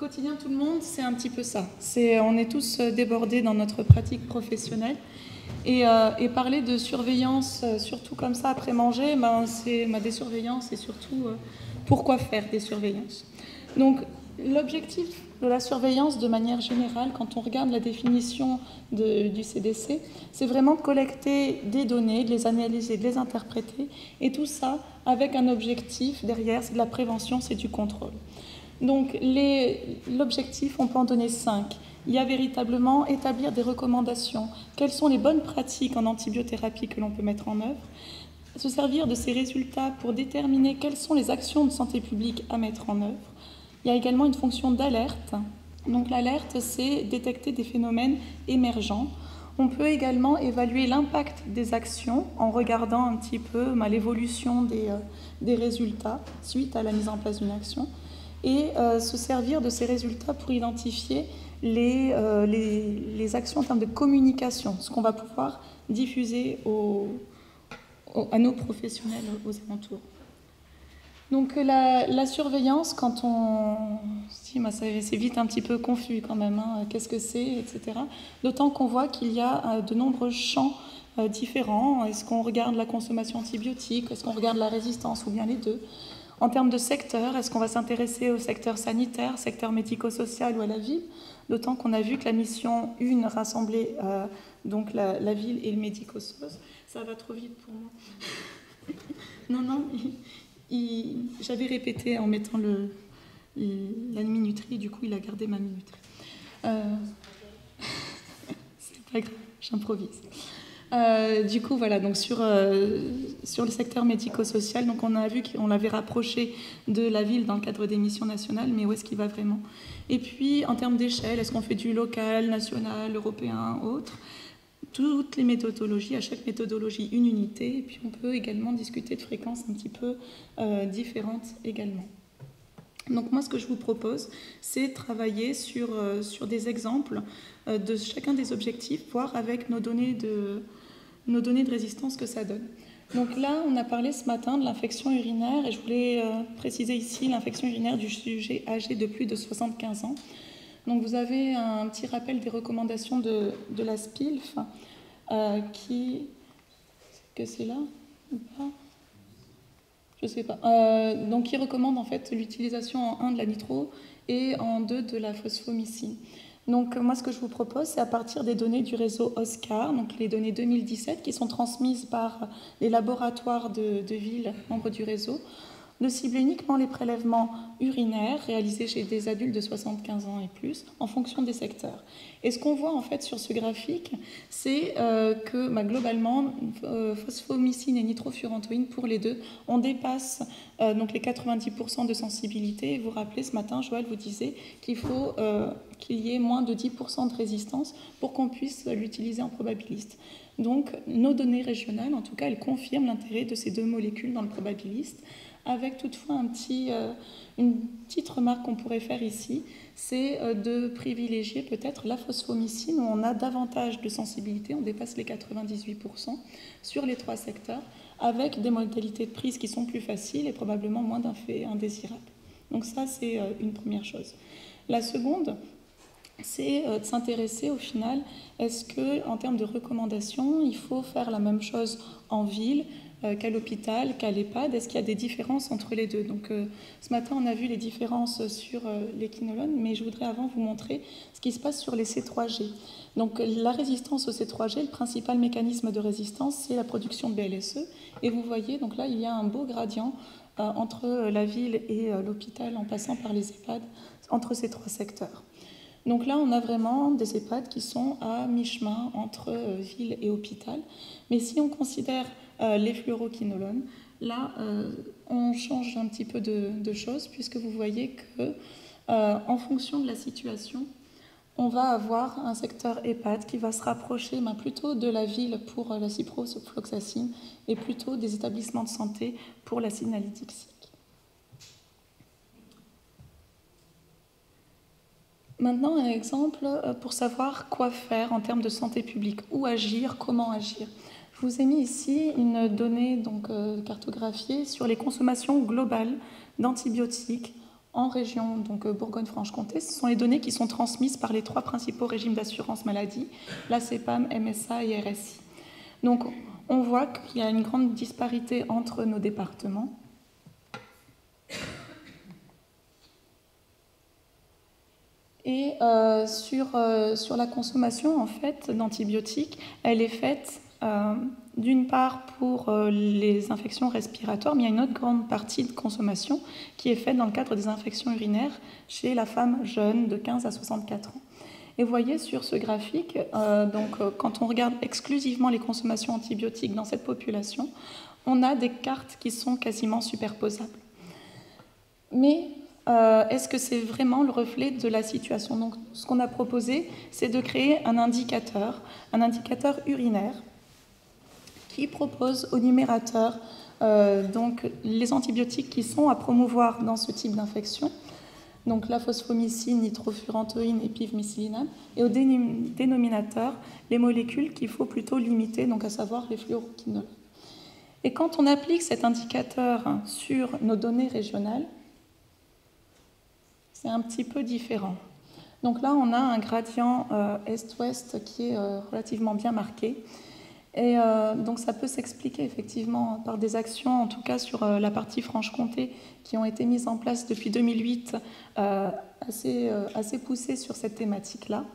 quotidien, tout le monde, c'est un petit peu ça. On est tous débordés dans notre pratique professionnelle. Et parler de surveillance, surtout comme ça, après manger, des surveillances et surtout pourquoi faire des surveillances. Donc, l'objectif de la surveillance, de manière générale, quand on regarde la définition du CDC, c'est vraiment de collecter des données, de les analyser, de les interpréter, et tout ça avec un objectif derrière, c'est de la prévention, c'est du contrôle. Donc, l'objectif, on peut en donner 5. Il y a véritablement établir des recommandations. Quelles sont les bonnes pratiques en antibiothérapie que l'on peut mettre en œuvre? Se servir de ces résultats pour déterminer quelles sont les actions de santé publique à mettre en œuvre. Il y a également une fonction d'alerte. Donc l'alerte, c'est détecter des phénomènes émergents. On peut également évaluer l'impact des actions en regardant un petit peu l'évolution des résultats suite à la mise en place d'une action et se servir de ces résultats pour identifier les actions en termes de communication, ce qu'on va pouvoir diffuser à nos professionnels aux alentours. Donc la surveillance, quand c'est vite un petit peu confus quand même, hein, qu'est-ce que c'est, etc. D'autant qu'on voit qu'il y a de nombreux champs différents. Est-ce qu'on regarde la consommation antibiotique, est-ce qu'on regarde la résistance ou bien les deux? En termes de secteur, est-ce qu'on va s'intéresser au secteur sanitaire, secteur médico-social ou à la ville? D'autant qu'on a vu que la mission 1 rassemblait donc la ville et le médico-social. Ça va trop vite pour moi. Non, j'avais répété en mettant la minuterie, du coup il a gardé ma minuterie. C'est pas grave, j'improvise. Du coup, voilà, donc sur le secteur médico-social, donc on a vu qu'on l'avait rapproché de la ville dans le cadre des missions nationales, mais où est-ce qu'il va vraiment? Et puis, en termes d'échelle, est-ce qu'on fait du local, national, européen, autre? Toutes les méthodologies, à chaque méthodologie une unité, et puis on peut également discuter de fréquences un petit peu différentes également. Donc moi, ce que je vous propose, c'est de travailler sur des exemples de chacun des objectifs, voir avec nos données de résistance que ça donne. Donc là, on a parlé ce matin de l'infection urinaire, et je voulais préciser ici l'infection urinaire du sujet âgé de plus de 75 ans. Donc vous avez un petit rappel des recommandations de la SPILF, que c'est là ou pas? Je sais pas. Donc qui recommande en fait l'utilisation en 1 de la nitro et en 2 de la phosphomycine. Donc moi ce que je vous propose, c'est à partir des données du réseau OSCAR, donc les données 2017 qui sont transmises par les laboratoires de ville membres du réseau, de cibler uniquement les prélèvements urinaires réalisés chez des adultes de 75 ans et plus en fonction des secteurs. Et ce qu'on voit en fait sur ce graphique, c'est que globalement, phosphomycine et nitrofurantoïne, pour les deux, on dépasse donc les 90% de sensibilité. Et vous vous rappelez, ce matin, Joël vous disait qu'il faut qu'il y ait moins de 10% de résistance pour qu'on puisse l'utiliser en probabiliste. Donc nos données régionales, en tout cas, elles confirment l'intérêt de ces deux molécules dans le probabiliste, avec toutefois une petite remarque qu'on pourrait faire ici, c'est de privilégier peut-être la phosphomycine où on a davantage de sensibilité, on dépasse les 98% sur les 3 secteurs, avec des modalités de prise qui sont plus faciles et probablement moins d'effets indésirables. Donc ça, c'est une première chose. La seconde, c'est de s'intéresser au final, est-ce qu'en termes de recommandations, il faut faire la même chose en ville qu'à l'hôpital, qu'à l'EHPAD? Est-ce qu'il y a des différences entre les deux? Donc ce matin, on a vu les différences sur les quinolones, mais je voudrais avant vous montrer ce qui se passe sur les C3G. Donc la résistance au C3G, le principal mécanisme de résistance, c'est la production de BLSE. Et vous voyez, donc là, il y a un beau gradient entre la ville et l'hôpital en passant par les EHPAD, entre ces 3 secteurs. Donc là, on a vraiment des EHPAD qui sont à mi-chemin entre ville et hôpital. Mais si on considère les fluoroquinolones, là, on change un petit peu de choses, puisque vous voyez que, en fonction de la situation, on va avoir un secteur EHPAD qui va se rapprocher plutôt de la ville pour la ciprofloxacine et plutôt des établissements de santé pour l'acide nalidixique. Maintenant, un exemple pour savoir quoi faire en termes de santé publique, où agir, comment agir. Je vous ai mis ici une donnée donc, cartographiée sur les consommations globales d'antibiotiques en région donc Bourgogne-Franche-Comté. Ce sont les données qui sont transmises par les 3 principaux régimes d'assurance maladie, la CEPAM, MSA et RSI. Donc on voit qu'il y a une grande disparité entre nos départements. Et sur la consommation en fait d'antibiotiques, elle est faite d'une part pour les infections respiratoires, mais il y a une autre grande partie de consommation qui est faite dans le cadre des infections urinaires chez la femme jeune de 15 à 64 ans. Et vous voyez sur ce graphique, quand on regarde exclusivement les consommations antibiotiques dans cette population, on a des cartes qui sont quasiment superposables. Mais est-ce que c'est vraiment le reflet de la situation? Donc, ce qu'on a proposé, c'est de créer un indicateur urinaire, qui propose au numérateur donc les antibiotiques qui sont à promouvoir dans ce type d'infection, donc la phosphomycine, nitrofurantoïne et pivmécillinane, et au dénominateur les molécules qu'il faut plutôt limiter, donc à savoir les fluoroquinolones. Et quand on applique cet indicateur sur nos données régionales, c'est un petit peu différent. Donc là, on a un gradient est-ouest qui est relativement bien marqué. Et donc ça peut s'expliquer effectivement par des actions, en tout cas sur la partie Franche-Comté, qui ont été mises en place depuis 2008, assez poussées sur cette thématique-là.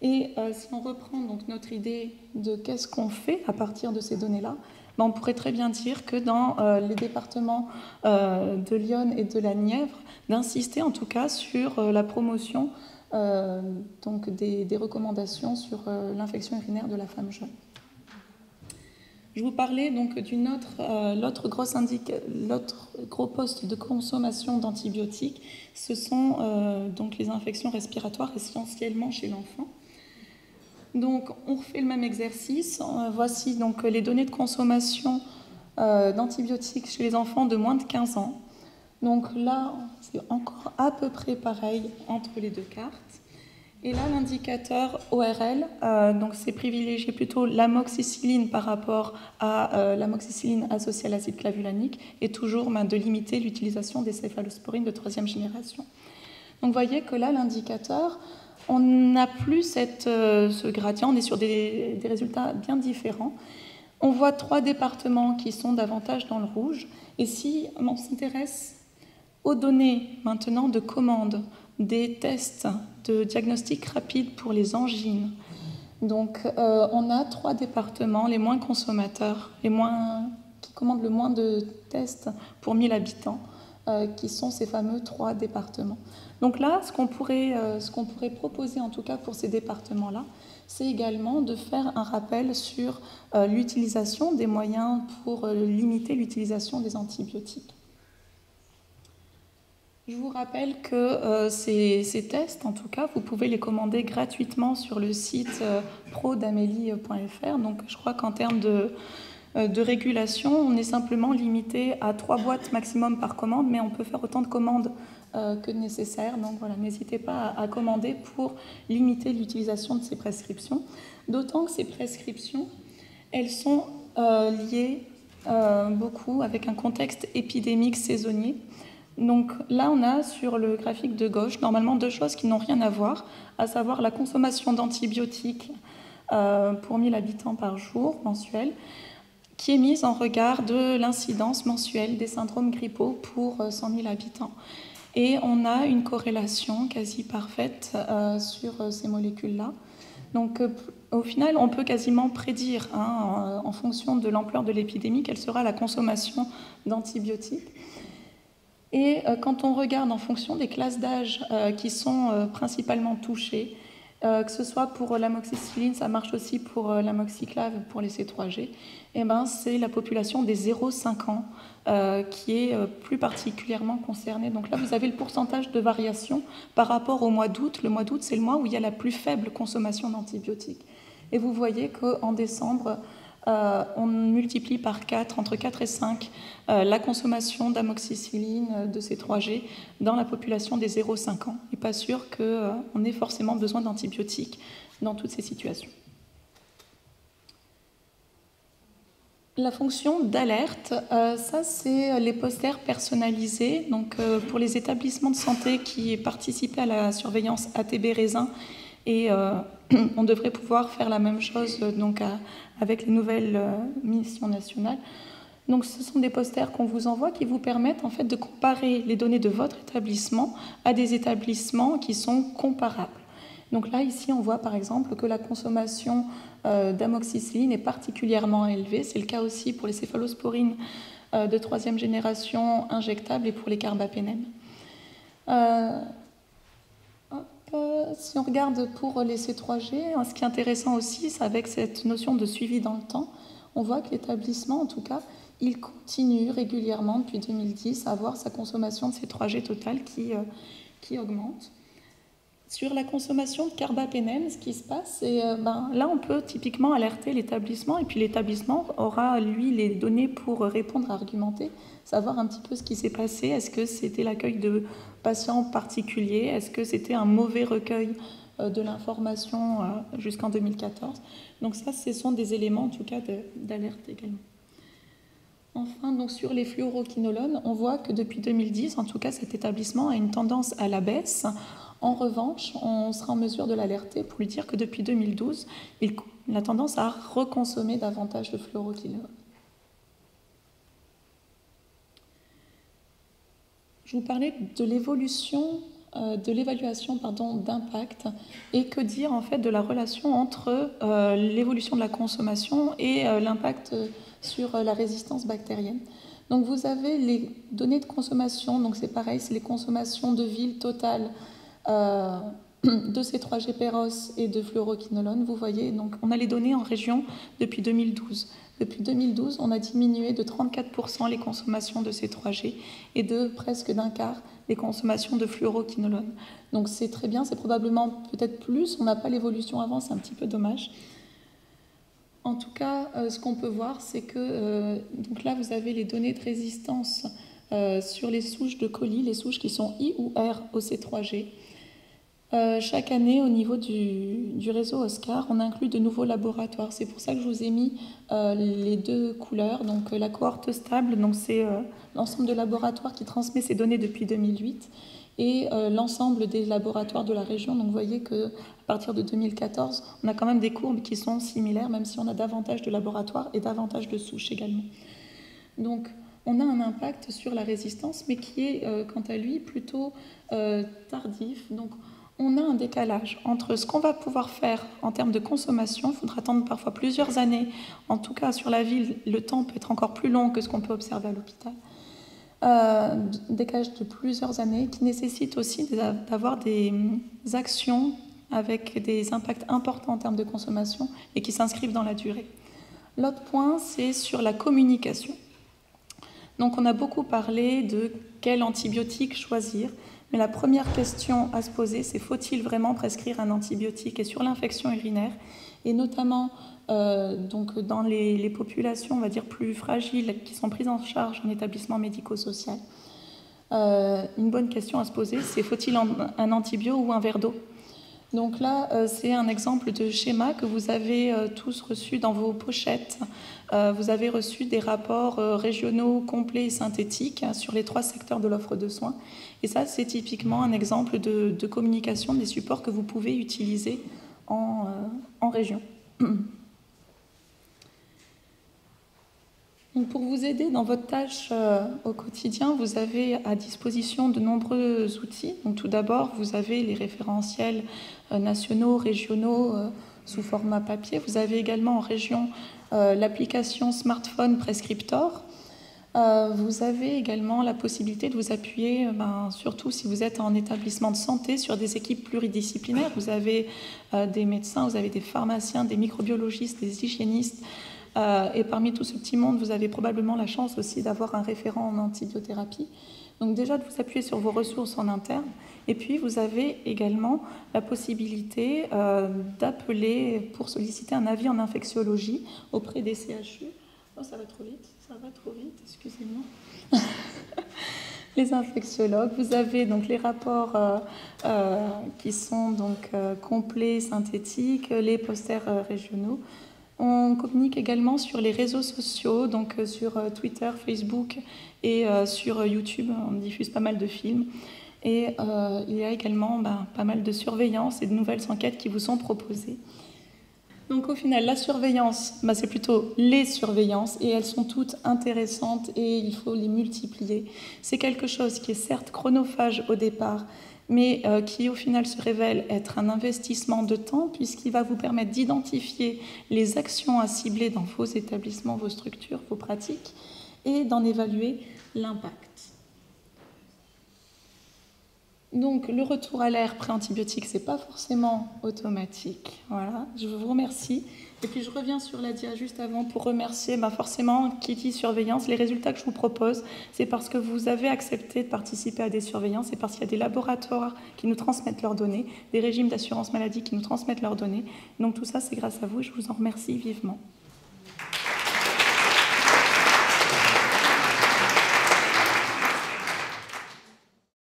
Et si on reprend donc notre idée de qu'est-ce qu'on fait à partir de ces données-là, on pourrait très bien dire que dans les départements de l'Yonne et de la Nièvre, d'insister en tout cas sur la promotion donc des recommandations sur l'infection urinaire de la femme jeune. Je vous parlais donc l'autre gros poste de consommation d'antibiotiques, ce sont donc les infections respiratoires essentiellement chez l'enfant. Donc on refait le même exercice. Voici donc les données de consommation d'antibiotiques chez les enfants de moins de 15 ans. Donc là, c'est encore à peu près pareil entre les deux cartes. Et là, l'indicateur ORL, donc c'est privilégier plutôt l'amoxicilline par rapport à l'amoxicilline associée à l'acide clavulanique, et toujours de limiter l'utilisation des céphalosporines de 3e génération. Donc vous voyez que là, l'indicateur, on n'a plus ce gradient, on est sur des résultats bien différents. On voit 3 départements qui sont davantage dans le rouge. Et si on s'intéresse aux données maintenant de commande des tests de diagnostic rapide pour les angines, donc on a 3 départements les moins consommateurs, qui commandent le moins de tests pour 1000 habitants, qui sont ces fameux 3 départements. Donc là, ce qu'on pourrait proposer en tout cas pour ces départements-là, c'est également de faire un rappel sur l'utilisation des moyens pour limiter l'utilisation des antibiotiques. Je vous rappelle que ces tests, en tout cas, vous pouvez les commander gratuitement sur le site prodamélie.fr. Donc je crois qu'en termes de régulation, on est simplement limité à 3 boîtes maximum par commande, mais on peut faire autant de commandes que nécessaire. Donc voilà, n'hésitez pas à commander pour limiter l'utilisation de ces prescriptions. D'autant que ces prescriptions, elles sont liées beaucoup avec un contexte épidémique saisonnier. Donc là, on a sur le graphique de gauche, normalement 2 choses qui n'ont rien à voir, à savoir la consommation d'antibiotiques pour 1000 habitants par jour mensuel, qui est mise en regard de l'incidence mensuelle des syndromes grippaux pour 100 000 habitants. Et on a une corrélation quasi parfaite sur ces molécules-là. Donc au final, on peut quasiment prédire, en fonction de l'ampleur de l'épidémie, quelle sera la consommation d'antibiotiques. Et quand on regarde en fonction des classes d'âge qui sont principalement touchées, que ce soit pour l'amoxicilline, ça marche aussi pour l'amoxiclave, pour les C3G, c'est la population des 0,5 ans qui est plus particulièrement concernée. Donc là, vous avez le pourcentage de variation par rapport au mois d'août. Le mois d'août, c'est le mois où il y a la plus faible consommation d'antibiotiques. Et vous voyez qu'en décembre, on multiplie par 4, entre 4 et 5, la consommation d'amoxicilline de ces 3G dans la population des 0,5 ans. Et pas sûr qu'on ait forcément besoin d'antibiotiques dans toutes ces situations. La fonction d'alerte, ça c'est les posters personnalisés. Donc pour les établissements de santé qui participaient à la surveillance ATB Raisin, et on devrait pouvoir faire la même chose donc avec les nouvelles missions nationales. Donc ce sont des posters qu'on vous envoie qui vous permettent en fait de comparer les données de votre établissement à des établissements qui sont comparables. Donc là, ici, on voit par exemple que la consommation d'amoxicilline est particulièrement élevée. C'est le cas aussi pour les céphalosporines de 3e génération injectables et pour les carbapénem. Si on regarde pour les C3G, ce qui est intéressant aussi, c'est avec cette notion de suivi dans le temps, on voit que l'établissement, en tout cas, il continue régulièrement depuis 2010 à avoir sa consommation de C3G totale qui augmente. Sur la consommation de carbapénem, ce qui se passe, c'est là on peut typiquement alerter l'établissement et puis l'établissement aura lui les données pour répondre, argumenter, savoir un petit peu ce qui s'est passé. Est-ce que c'était l'accueil de patients particuliers? Est-ce que c'était un mauvais recueil de l'information jusqu'en 2014? Donc ça, ce sont des éléments en tout cas d'alerte également. Enfin, donc sur les fluoroquinolones, on voit que depuis 2010, en tout cas, cet établissement a une tendance à la baisse. En revanche, on sera en mesure de l'alerter pour lui dire que depuis 2012, il a tendance à reconsommer davantage de fluoroquinolones. Je vous parlais de l'évaluation d'impact et que dire en fait de la relation entre l'évolution de la consommation et l'impact sur la résistance bactérienne. Donc vous avez les données de consommation, donc c'est pareil, c'est les consommations de ville totales de C3G Péros et de fluoroquinolone. Vous voyez, donc on a les données en région depuis 2012. Depuis 2012, on a diminué de 34% les consommations de C3G et de presque d'un quart les consommations de fluoroquinolone. Donc c'est très bien, c'est probablement peut-être plus, on n'a pas l'évolution avant, c'est un petit peu dommage. En tout cas, ce qu'on peut voir, c'est que donc là, vous avez les données de résistance sur les souches de colis, les souches qui sont I ou R au C3G. Chaque année, au niveau du réseau OSCAR, on inclut de nouveaux laboratoires. C'est pour ça que je vous ai mis les deux couleurs. Donc la cohorte stable, donc c'est l'ensemble de laboratoires qui transmet ces données depuis 2008, et l'ensemble des laboratoires de la région. Donc vous voyez qu'à partir de 2014, on a quand même des courbes qui sont similaires, même si on a davantage de laboratoires et davantage de souches également. Donc on a un impact sur la résistance, mais qui est quant à lui plutôt tardif. Donc on a un décalage entre ce qu'on va pouvoir faire en termes de consommation. Il faudra attendre parfois plusieurs années. En tout cas, sur la ville, le temps peut être encore plus long que ce qu'on peut observer à l'hôpital. Décalage de plusieurs années qui nécessite aussi d'avoir des actions avec des impacts importants en termes de consommation et qui s'inscrivent dans la durée. L'autre point, c'est sur la communication. Donc on a beaucoup parlé de quel antibiotique choisir. Mais la première question à se poser, c'est faut-il vraiment prescrire un antibiotique? Et sur l'infection urinaire, et notamment donc dans les populations, on va dire, plus fragiles, qui sont prises en charge en établissement médico-social, une bonne question à se poser, c'est faut-il un antibio ou un verre d'eau? Donc là, c'est un exemple de schéma que vous avez tous reçu dans vos pochettes. Vous avez reçu des rapports régionaux complets et synthétiques sur les 3 secteurs de l'offre de soins. Et ça, c'est typiquement un exemple de communication des supports que vous pouvez utiliser en région. Donc pour vous aider dans votre tâche au quotidien, vous avez à disposition de nombreux outils. Donc tout d'abord, vous avez les référentiels nationaux, régionaux sous format papier. Vous avez également en région l'application smartphone Prescriptor. Vous avez également la possibilité de vous appuyer, surtout si vous êtes en établissement de santé, sur des équipes pluridisciplinaires. Vous avez des médecins, vous avez des pharmaciens, des microbiologistes, des hygiénistes. Et parmi tout ce petit monde, vous avez probablement la chance aussi d'avoir un référent en antibiothérapie. Donc déjà de vous appuyer sur vos ressources en interne. Et puis vous avez également la possibilité d'appeler pour solliciter un avis en infectiologie auprès des CHU. Oh, ça va trop vite, excusez-moi. Les infectiologues, vous avez donc les rapports qui sont donc complets, synthétiques, les posters régionaux. On communique également sur les réseaux sociaux, donc sur Twitter, Facebook et sur YouTube. On diffuse pas mal de films. Et il y a également pas mal de surveillance et de nouvelles enquêtes qui vous sont proposées. Donc au final, la surveillance, c'est plutôt les surveillances, et elles sont toutes intéressantes et il faut les multiplier. C'est quelque chose qui est certes chronophage au départ, mais qui au final se révèle être un investissement de temps, puisqu'il va vous permettre d'identifier les actions à cibler dans vos établissements, vos structures, vos pratiques, et d'en évaluer l'impact. Donc le retour à l'air pré-antibiotique, ce n'est pas forcément automatique. Voilà, je vous remercie. Et puis je reviens sur la dia juste avant pour remercier forcément qui dit surveillance. Les résultats que je vous propose, c'est parce que vous avez accepté de participer à des surveillances, c'est parce qu'il y a des laboratoires qui nous transmettent leurs données, des régimes d'assurance maladie qui nous transmettent leurs données. Donc tout ça, c'est grâce à vous et je vous en remercie vivement.